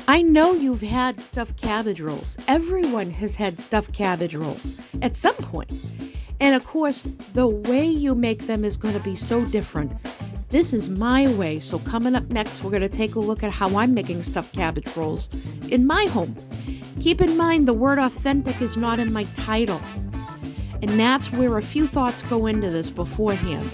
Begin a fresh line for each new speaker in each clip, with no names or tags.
I know you've had stuffed cabbage rolls. Everyone has had stuffed cabbage rolls at some point. And of course, the way you make them is going to be so different. This is my way, so coming up next, we're going to take a look at how I'm making stuffed cabbage rolls in my home. Keep in mind, the word authentic is not in my title. And that's where a few thoughts go into this beforehand.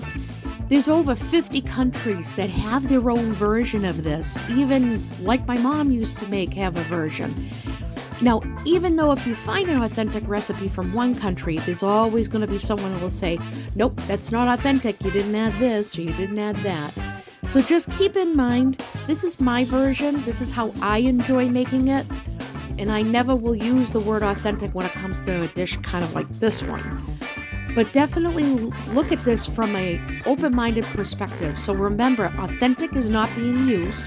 There's over 50 countries that have their own version of this, even like my mom used to make, have a version. Now, even though if you find an authentic recipe from one country, there's always going to be someone who will say, nope, that's not authentic, you didn't add this or you didn't add that. So just keep in mind, this is my version, this is how I enjoy making it, and I never will use the word authentic when it comes to a dish kind of like this one. But definitely look at this from a open-minded perspective. So remember, authentic is not being used.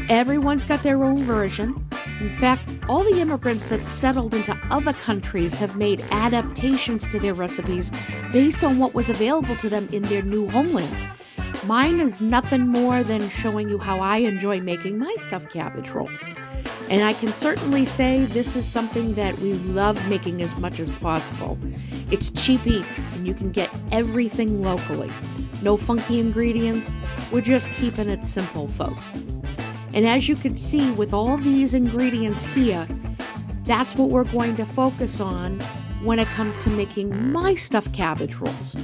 Everyone's got their own version. In fact, all the immigrants that settled into other countries have made adaptations to their recipes based on what was available to them in their new homeland. Mine is nothing more than showing you how I enjoy making my stuffed cabbage rolls. And I can certainly say this is something that we love making as much as possible. It's cheap eats, and you can get everything locally. No funky ingredients. We're just keeping it simple, folks. And as you can see with all these ingredients here, that's what we're going to focus on when it comes to making my stuffed cabbage rolls.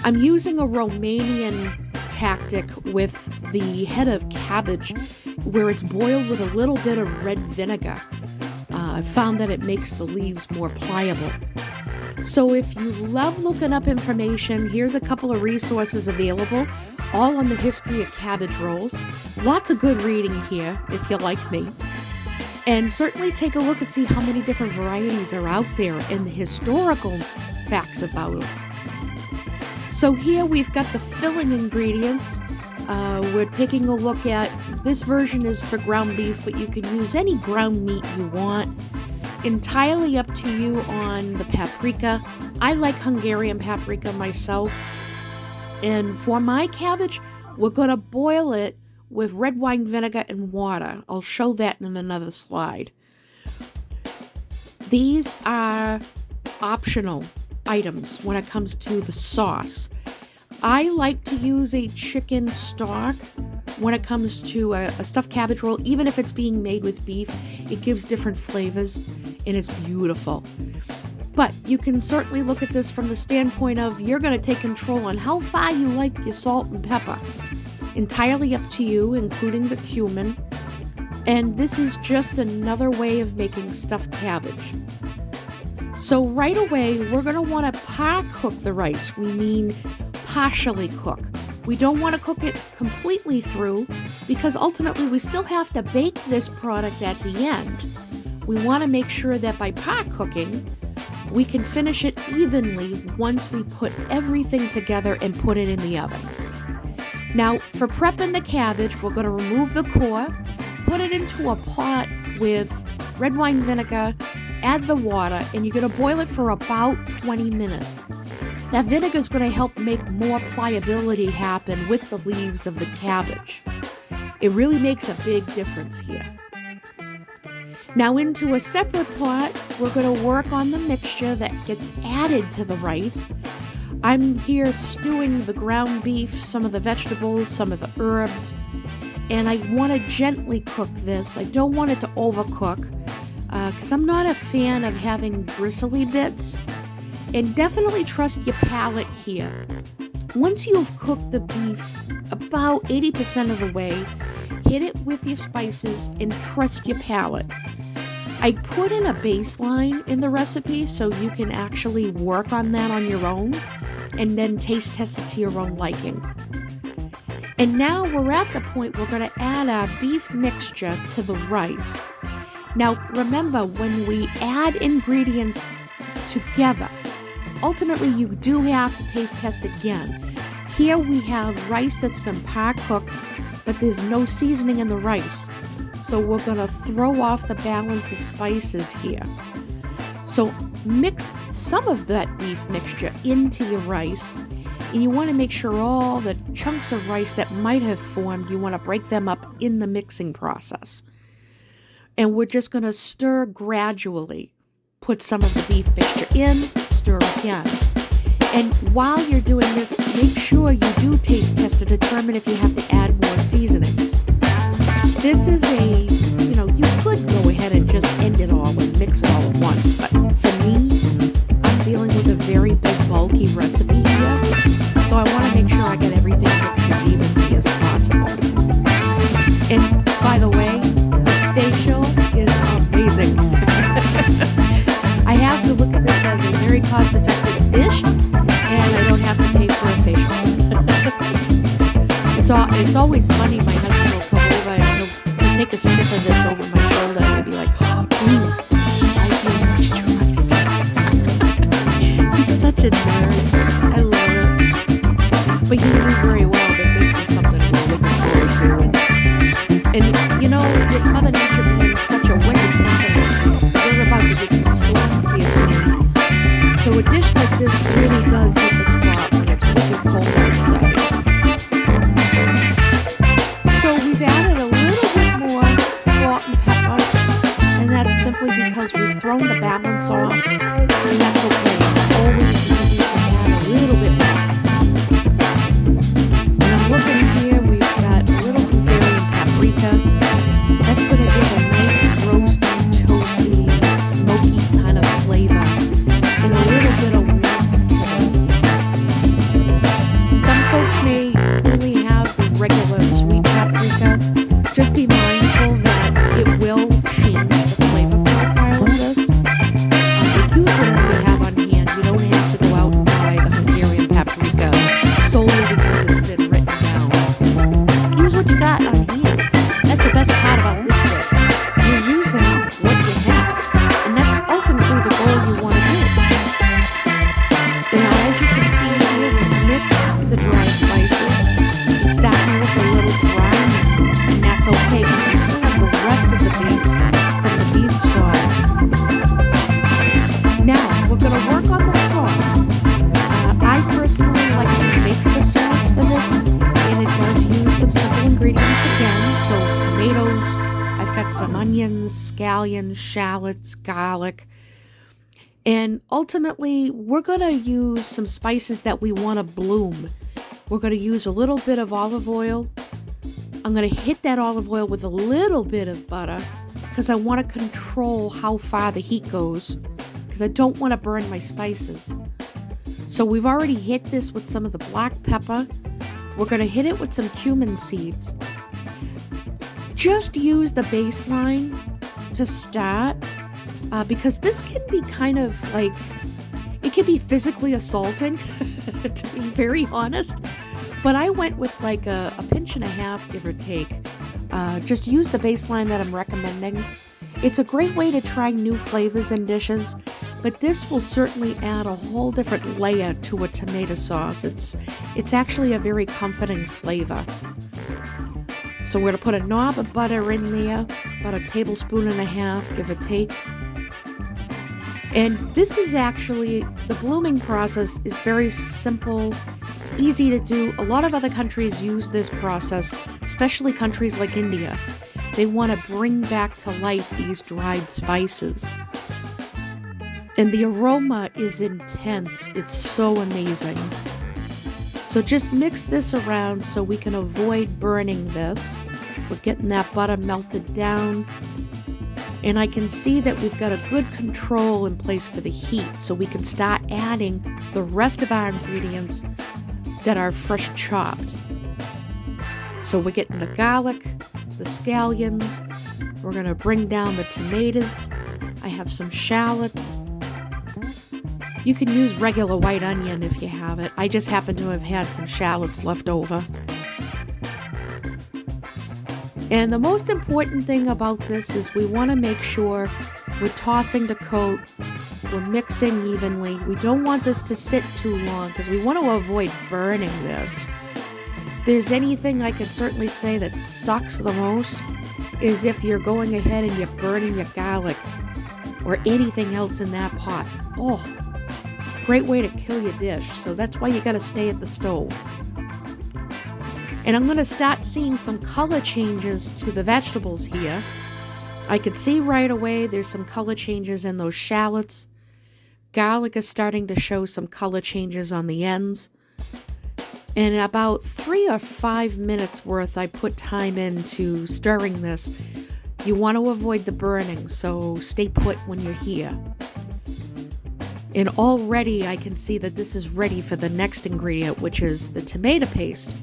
I'm using a Romanian tactic with the head of cabbage where it's boiled with a little bit of red vinegar. I found that it makes the leaves more pliable. So if you love looking up information, here's a couple of resources available, all on the history of cabbage rolls. Lots of good reading here, if you like me. And certainly take a look and see how many different varieties are out there and the historical facts about them. So here we've got the filling ingredients. We're taking a look at, this version is for ground beef, but you can use any ground meat you want. Entirely up to you on the paprika. I like Hungarian paprika myself. And for my cabbage, we're going to boil it with red wine vinegar and water. I'll show that in another slide. These are optional items when it comes to the sauce. I like to use a chicken stock when it comes to a stuffed cabbage roll. Even if it's being made with beef, it gives different flavors and it's beautiful. But you can certainly look at this from the standpoint of you're going to take control on how far you like your salt and pepper. Entirely up to you, including the cumin. And this is just another way of making stuffed cabbage. So right away, we're going to want to par cook the rice. We mean partially cook. We don't want to cook it completely through because ultimately we still have to bake this product at the end. We want to make sure that by par cooking, we can finish it evenly once we put everything together and put it in the oven. Now, for prepping the cabbage, we're going to remove the core, put it into a pot with red wine vinegar, add the water, and you're going to boil it for about 20 minutes. That vinegar is going to help make more pliability happen with the leaves of the cabbage. It really makes a big difference here. Now into a separate pot, we're going to work on the mixture that gets added to the rice. I'm here stewing the ground beef, some of the vegetables, some of the herbs, and I want to gently cook this. I don't want it to overcook because I'm not a fan of having bristly bits. And definitely trust your palate here. Once you've cooked the beef about 80% of the way, hit it with your spices and trust your palate. I put in a baseline in the recipe so you can actually work on that on your own and then taste test it to your own liking. And now we're at the point we're going to add our beef mixture to the rice. Now remember, when we add ingredients together, ultimately you do have to taste test again. Here we have rice that's been par cooked, but there's no seasoning in the rice. So we're going to throw off the balance of spices here. So mix some of that beef mixture into your rice, and you want to make sure all the chunks of rice that might have formed, you want to break them up in the mixing process. And we're just going to stir gradually. Put some of the beef mixture in, stir again. And while you're doing this, make sure you do taste test to determine if you have to add more seasonings. This is you could go ahead and just end it all and mix it all at once. But for me, I'm dealing with a very big, bulky recipe here. So I want to make sure I get everything mixed as evenly as possible. And by the way, the facial is amazing. I have to look at this as a very cost-effective dish, and I don't have to pay for a facial. It's always funny. My husband will come over and he'll take a sniff of this over my shoulder, and he'll be like, "Oh, I feel moisturized." He's such a nerd. I love it. But you knew very well that this was something we were looking forward to. And with Mother Nature being such a wicked pessimist, we're about to get some storms here soon. So a dish like this really does hit the spot when it's wicked cold outside. So we've added a little bit more salt and pepper, and that's simply because we've thrown the balance off, and that's okay. It's always easy to add a little bit more. And I'm looking here, we've got a little Hungarian paprika. That's going to give a nice roasty, toasty, smoky kind of flavor, and a little bit of warmth to this. Some folks may only have the regular sweet paprika. Just be mindful that it will change the flavor profile of this. But use whatever you have on hand. You don't have to go out and buy the Hungarian paprika solely because it's been written down. Use what you got on hand. That's the best part about this dish. You're using what you have, and that's ultimately the goal you want to do. Now, as you can see here, we've mixed the dry spices. It's starting to look a little dry, and that's okay because we still have the rest of the base from the beef sauce. Now, we're going to work on the sauce. I personally like to make the sauce for this, and it does use some simple ingredients again. So tomatoes, I've got some onions, scallions, shallots, garlic. And ultimately, we're going to use some spices that we want to bloom. We're going to use a little bit of olive oil. I'm going to hit that olive oil with a little bit of butter because I want to control how far the heat goes because I don't want to burn my spices. So we've already hit this with some of the black pepper. We're going to hit it with some cumin seeds. Just use the baseline to start because this can be kind of like, it can be physically assaulting, to be very honest. But I went with like a pinch and a half, give or take. Just use the baseline that I'm recommending. It's a great way to try new flavors in dishes, but this will certainly add a whole different layer to a tomato sauce. It's actually a very comforting flavor. So we're going to put a knob of butter in there, about a tablespoon and a half, give or take. And this is actually, the blooming process is very simple, easy to do. A lot of other countries use this process, especially countries like India. They want to bring back to life these dried spices. And the aroma is intense. It's so amazing. So just mix this around so we can avoid burning this. We're getting that butter melted down. And I can see that we've got a good control in place for the heat, so we can start adding the rest of our ingredients that are fresh chopped. So we're getting the garlic, the scallions. We're going to bring down the tomatoes. I have some shallots. You can use regular white onion if you have it. I just happen to have had some shallots left over. And the most important thing about this is we want to make sure we're tossing the coat, we're mixing evenly. We don't want this to sit too long because we want to avoid burning this. If there's anything I could certainly say that sucks the most is if you're going ahead and you're burning your garlic or anything else in that pot. Oh, great way to kill your dish. So that's why you got to stay at the stove. And I'm going to start seeing some color changes to the vegetables here. I could see right away there's some color changes in those shallots. Garlic is starting to show some color changes on the ends. In about 3 or 5 minutes worth, I put time into stirring this. You want to avoid the burning, so stay put when you're here. And already I can see that this is ready for the next ingredient, which is the tomato paste.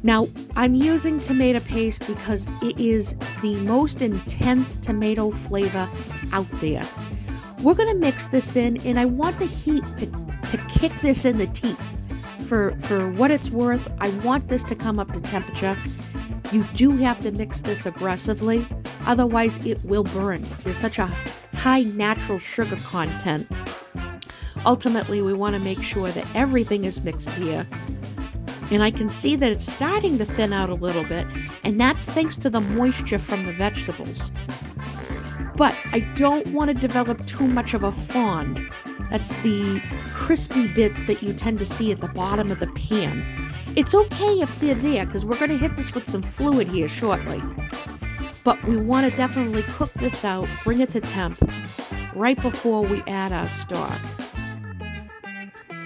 Now, I'm using tomato paste because it is the most intense tomato flavor out there. We're going to mix this in, and I want the heat to kick this in the teeth. For what it's worth, I want this to come up to temperature. You do have to mix this aggressively, otherwise it will burn. There's such a high natural sugar content. Ultimately, we want to make sure that everything is mixed here. And I can see that it's starting to thin out a little bit, and that's thanks to the moisture from the vegetables. But I don't want to develop too much of a fond. That's the crispy bits that you tend to see at the bottom of the pan. It's okay if they're there, because we're going to hit this with some fluid here shortly. But we want to definitely cook this out, bring it to temp, right before we add our stock.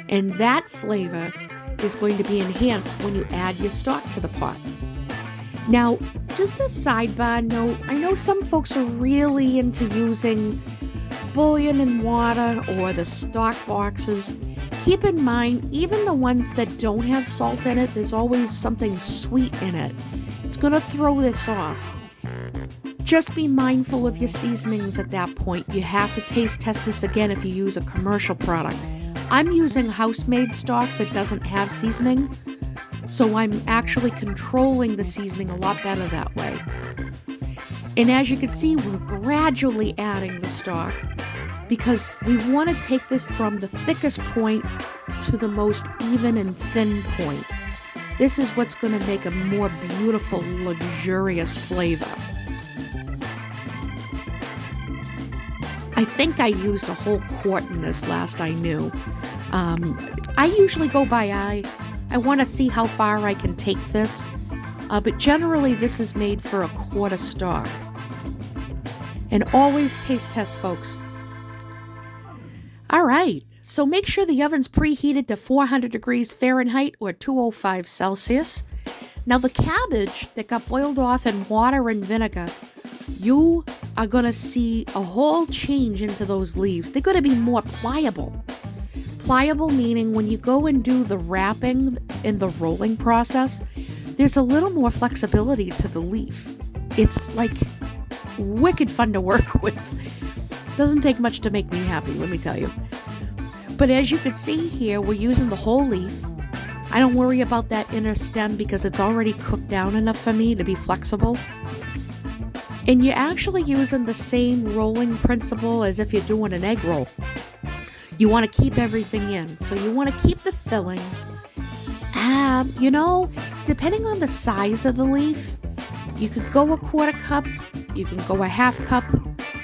And that flavor is going to be enhanced when you add your stock to the pot. Now, just a sidebar note, I know some folks are really into using bouillon and water or the stock boxes. Keep in mind, even the ones that don't have salt in it, there's always something sweet in it. It's going to throw this off. Just be mindful of your seasonings at that point. You have to taste test this again if you use a commercial product. I'm using house-made stock that doesn't have seasoning, so I'm actually controlling the seasoning a lot better that way. And as you can see, we're gradually adding the stock because we want to take this from the thickest point to the most even and thin point. This is what's going to make a more beautiful, luxurious flavor. I think I used a whole quart in this last I knew. I usually go by eye. I want to see how far I can take this. But generally this is made for a quart of stock. And always taste test, folks. All right, so make sure the oven's preheated to 400 degrees Fahrenheit or 205 Celsius. Now the cabbage that got boiled off in water and vinegar, you are going to see a whole change into those leaves. They're going to be more pliable. Pliable meaning when you go and do the wrapping in the rolling process, there's a little more flexibility to the leaf. It's like wicked fun to work with. Doesn't take much to make me happy, let me tell you. But as you can see here, we're using the whole leaf. I don't worry about that inner stem because it's already cooked down enough for me to be flexible. And you're actually using the same rolling principle as if you're doing an egg roll. You want to keep everything in. So you want to keep the filling. Depending on the size of the leaf, you could go a quarter cup, you can go a half cup.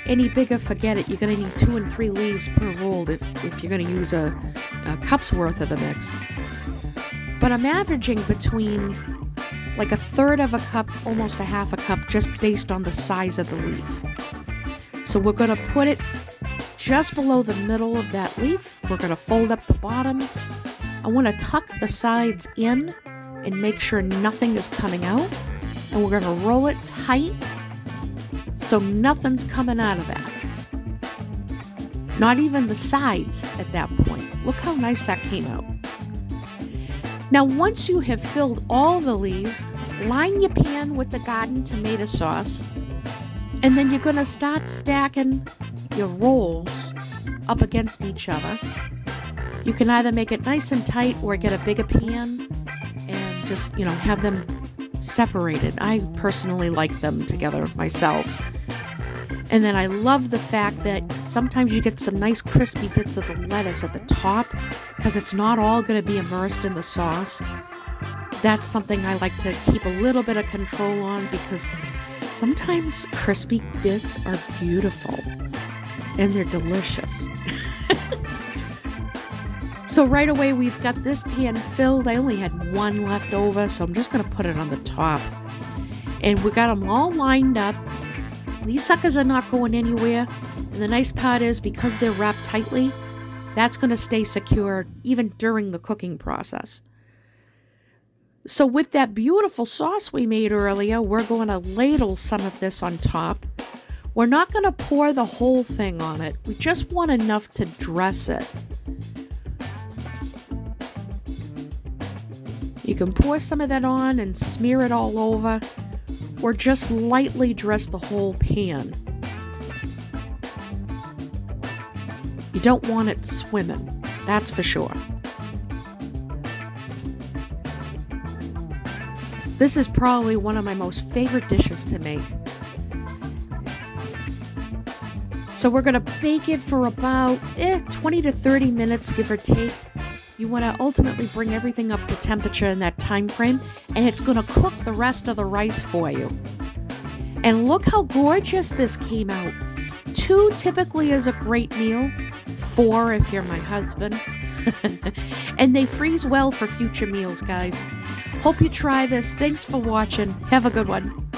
Any bigger, forget it. You're going to need 2 and 3 leaves per roll if you're going to use a cup's worth of the mix. But I'm averaging between like a third of a cup, almost a half a cup, just based on the size of the leaf. So we're going to put it just below the middle of that leaf. We're going to fold up the bottom. I want to tuck the sides in and make sure nothing is coming out. And we're going to roll it tight so nothing's coming out of that. Not even the sides at that point. Look how nice that came out. Now, once you have filled all the leaves, line your pan with the garden tomato sauce, and then you're going to start stacking your rolls up against each other. You can either make it nice and tight or get a bigger pan and just, have them separated. I personally like them together myself. And then I love the fact that sometimes you get some nice crispy bits of the lettuce at the top because it's not all going to be immersed in the sauce. That's something I like to keep a little bit of control on because sometimes crispy bits are beautiful and they're delicious. So right away we've got this pan filled. I only had one left over, so I'm just going to put it on the top. And we got them all lined up. These suckers are not going anywhere. And the nice part is, because they're wrapped tightly, that's going to stay secure even during the cooking process. So with that beautiful sauce we made earlier, we're going to ladle some of this on top. We're not going to pour the whole thing on it. We just want enough to dress it. You can pour some of that on and smear it all over, or just lightly dress the whole pan. You don't want it swimming, that's for sure. This is probably one of my most favorite dishes to make. So we're going to bake it for about 20 to 30 minutes, give or take. You want to ultimately bring everything up to temperature in that time frame, and it's going to cook the rest of the rice for you. And look how gorgeous this came out. 2 typically is a great meal, 4 if you're my husband. And they freeze well for future meals, guys. Hope you try this. Thanks for watching. Have a good one.